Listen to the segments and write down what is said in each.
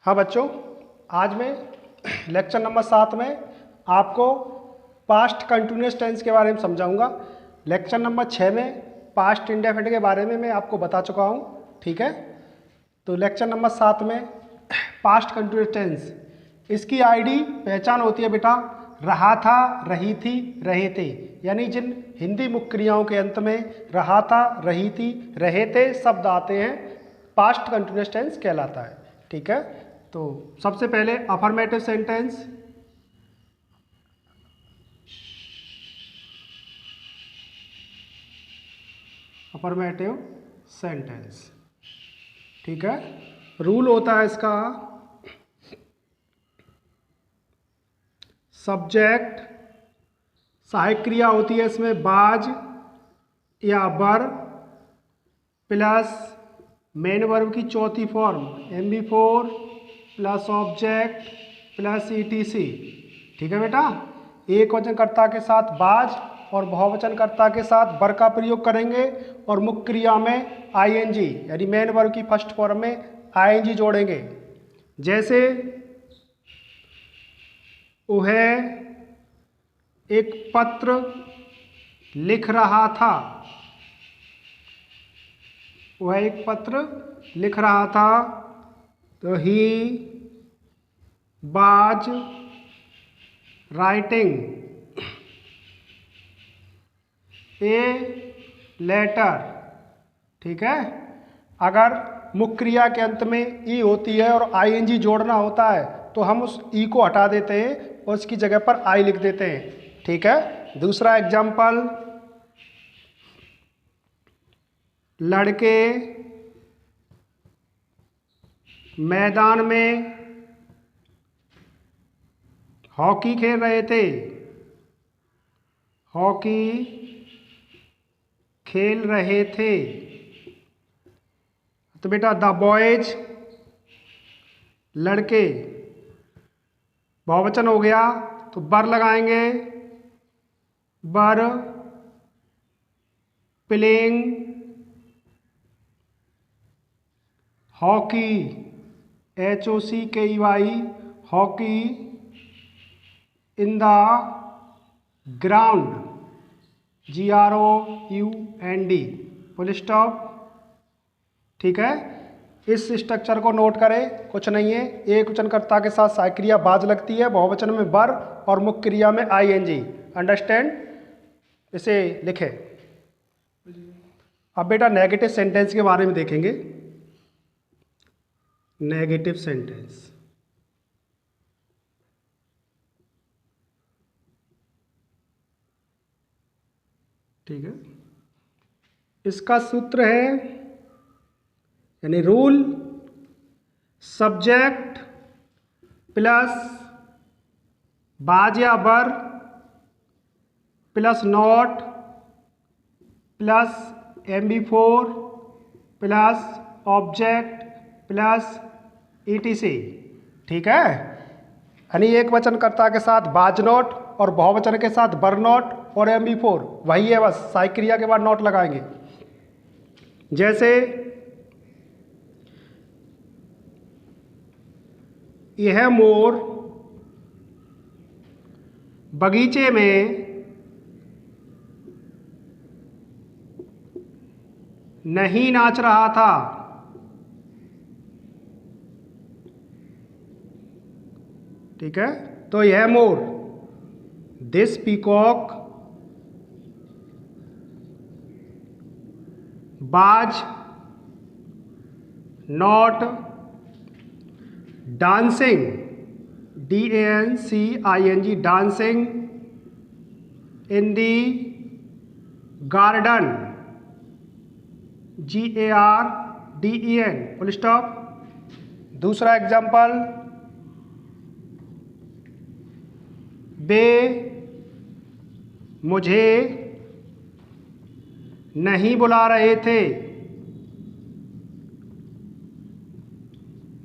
हाँ बच्चों, आज मैं लेक्चर नंबर 7 में आपको पास्ट कंटिन्यूअस टेंस के बारे में समझाऊंगा। लेक्चर नंबर 6 में पास्ट इंडेफिनिट के बारे में मैं आपको बता चुका हूँ, ठीक है। तो लेक्चर नंबर 7 में पास्ट कंटिन्यूअस टेंस, इसकी आईडी पहचान होती है बेटा रहा था, रही थी, रहे थे। यानी जिन हिंदी मुख्य क्रियाओं के अंत में रहा था, रही थी, रहे थे शब्द आते हैं, पास्ट कंटिन्यूअस टेंस कहलाता है, ठीक है। तो सबसे पहले अफर्मेटिव सेंटेंस, अफर्मेटिव सेंटेंस, ठीक है। रूल होता है इसका, सब्जेक्ट सहायक क्रिया होती है इसमें बाज या बर प्लस मेन वर्ब की चौथी form MB4 plus object plus ETC, ठीक है बेटा। एक वचनकर्ता के साथ बाज और बहुवचनकर्ता के साथ बर का प्रयोग करेंगे और मुख्य क्रिया में ING यानी मेन वर्ब की फर्स्ट फॉर्म में ING जोड़ेंगे। जैसे वह एक पत्र लिख रहा था, वह एक पत्र लिख रहा था, तो he was writing a letter, ठीक है। अगर मुख्य क्रिया के अंत में ई होती है और ING जोड़ना होता है तो हम उस ई को हटा देते हैं और उसकी जगह पर आई लिख देते हैं, ठीक है। दूसरा एग्जाम्पल, लड़के मैदान में हॉकी खेल रहे थे, हॉकी खेल रहे थे। तो बेटा द बॉयज, लड़के बहुवचन हो गया तो बर लगाएंगे, बर playing hockey HOCKEY hockey in the ground GROUND full stop, ठीक है। इस स्ट्रक्चर को नोट करें, कुछ नहीं है। एक वचनकर्ता के साथ सहायक क्रिया बाज लगती है, बहुवचन में बर और मुख्य क्रिया में ING, अंडरस्टैंड। इसे लिखें। अब बेटा नेगेटिव सेंटेंस के बारे में देखेंगे। नेगेटिव सेंटेंस, ठीक है। इसका सूत्र है यानी रूल, सब्जेक्ट प्लस बाज या बर plus not plus MB4 plus object plus ETC, ठीक है। यानी एक वचनकर्ता के साथ बाज नॉट और बहुवचन के साथ बर नॉट और MB4, वही है, बस सहायक क्रिया के बाद नॉट लगाएंगे। जैसे यह मोर बगीचे में नहीं नाच रहा था, ठीक है। तो यह मोर, this peacock was not dancing DANCING dancing in the garden GARDEN full stop. दूसरा एग्जाम्पल, वे मुझे नहीं बुला रहे थे,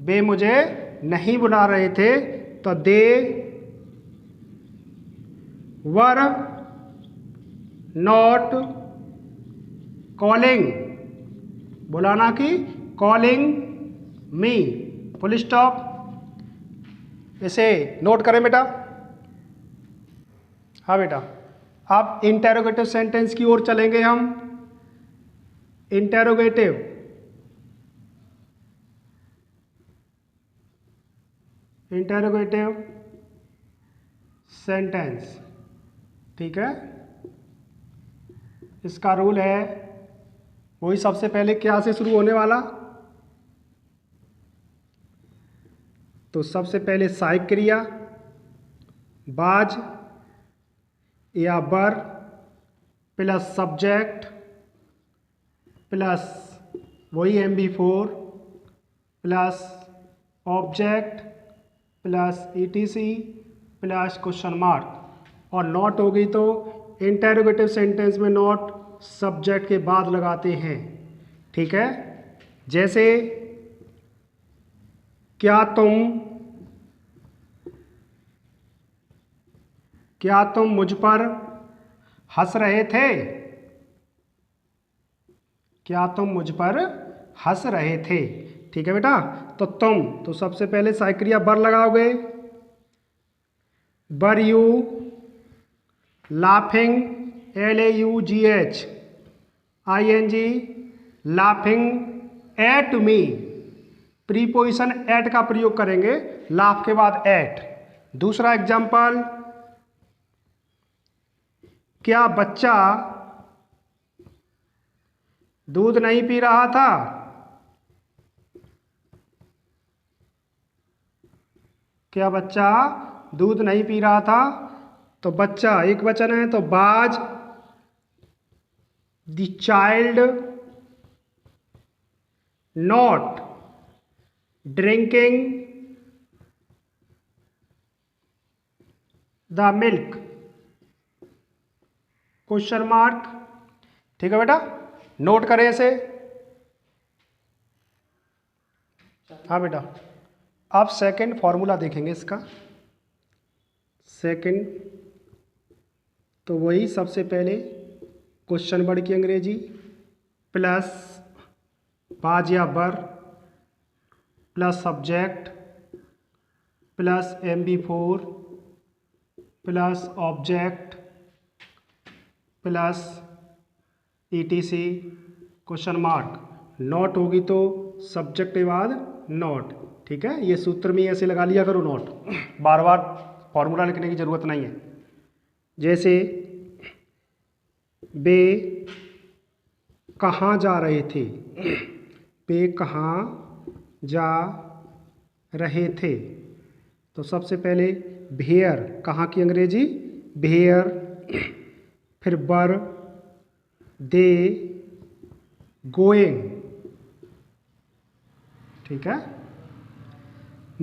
वे मुझे नहीं बुला रहे थे, तो दे वर नॉट कॉलिंग, बुलाना की कॉलिंग मी, फुल स्टॉप। इसे नोट करें बेटा। हाँ बेटा, अब इंटेरोगेटिव सेंटेंस की ओर चलेंगे हम। इंटेरोगेटिव सेंटेंस, ठीक है। इसका रूल है वही, सबसे पहले क्या से शुरू होने वाला, तो सबसे पहले सहायक क्रिया बाज या बर प्लस सब्जेक्ट प्लस वही MB4 plus object plus ETC plus question mark, और नॉट हो गई तो इंटेरोगेटिव सेंटेंस में नॉट सब्जेक्ट के बाद लगाते हैं, ठीक है। जैसे क्या तुम मुझ पर हंस रहे थे, क्या तुम मुझ पर हंस रहे थे, ठीक है बेटा। तो तुम, तो सबसे पहले सहायक क्रिया बर लगाओगे, बर you laughing LAUGH ING laughing at me, preposition at का प्रयोग करेंगे लाफ के बाद एट। दूसरा एग्जाम्पल, क्या बच्चा दूध नहीं पी रहा था, क्या बच्चा दूध नहीं पी रहा था, तो बच्चा एक वचन है तो was the child not drinking the milk, question mark, ठीक है बेटा। नोट करें इसे। हाँ बेटा, आप सेकंड फॉर्मूला देखेंगे इसका। सेकंड तो वही सबसे पहले क्वेश्चन वर्ड की अंग्रेजी प्लस बाज या बर plus subject plus MB4 plus object plus ETC question mark, not होगी तो सब्जेक्ट के बाद नॉट, ठीक है। ये सूत्र में ऐसे लगा लिया करो नॉट, बार बार फॉर्मूला लिखने की ज़रूरत नहीं है। जैसे वे कहाँ जा रहे थे, वे कहाँ जा रहे थे, तो सबसे पहले भेयर, कहाँ की अंग्रेजी भेयर, फिर बर दे गोइंग, ठीक है।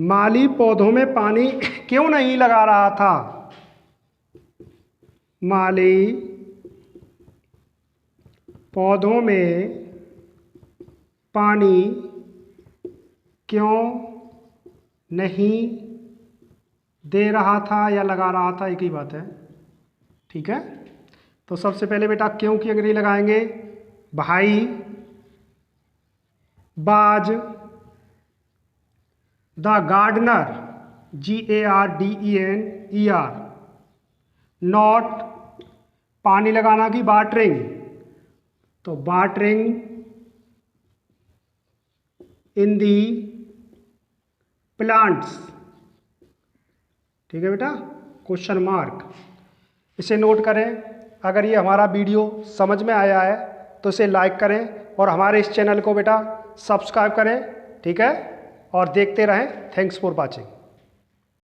माली पौधों में पानी क्यों नहीं लगा रहा था, माली पौधों में पानी क्यों नहीं दे रहा था या लगा रहा था, एक ही बात है, ठीक है। तो सबसे पहले बेटा क्यों की अंग्रेजी लगाएंगे, भाई was the gardener GARDENER not, पानी लगाना की वाटरिंग, तो वाटरिंग इन दी प्लांट्स, ठीक है बेटा, क्वेश्चन मार्क। इसे नोट करें। अगर ये हमारा वीडियो समझ में आया है तो इसे लाइक करें और हमारे इस चैनल को बेटा सब्सक्राइब करें, ठीक है, और देखते रहें। Thanks for watching.